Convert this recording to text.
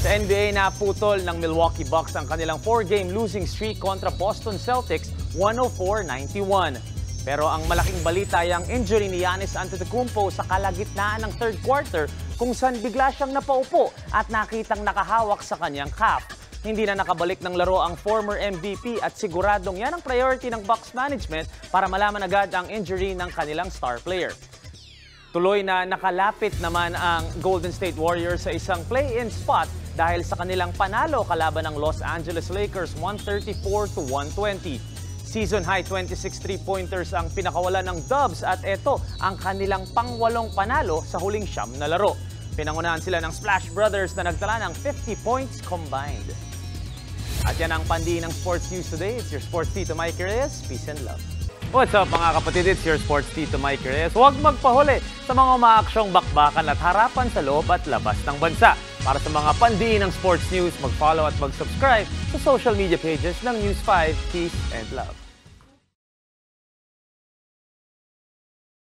Sa NBA, naputol ng Milwaukee Bucks ang kanilang 4-game losing streak kontra Boston Celtics, 104-91. Pero ang malaking balita ay ang injury ni Giannis Antetokounmpo sa kalagitnaan ng third quarter kung saan bigla siyang napaupo at nakitang nakahawak sa kanyang calf. Hindi na nakabalik ng laro ang former MVP at siguradong yan ang priority ng Bucks management para malaman agad ang injury ng kanilang star player. Tuloy na nakalapit naman ang Golden State Warriors sa isang play-in spot dahil sa kanilang panalo kalaban ng Los Angeles Lakers 134-120. Season-high 26 3-pointers ang pinakawalan ng Dubs at ito ang kanilang pang-8 panalo sa huling 9 na laro. Pinangunahan sila ng Splash Brothers na nagtala ng 50 points combined. At yan ang pandi ng Sports News Today. It's your Sports Tito Mike Reyes. Peace and love. What's up mga kapatid? It's your Sports Tito Mike Reyes. Huwag magpahuli sa mga umaaksyong bakbakan at harapan sa loob at labas ng bansa. Para sa mga pandi ng Sports News, mag-follow at mag-subscribe sa social media pages ng News 5. Peace and love.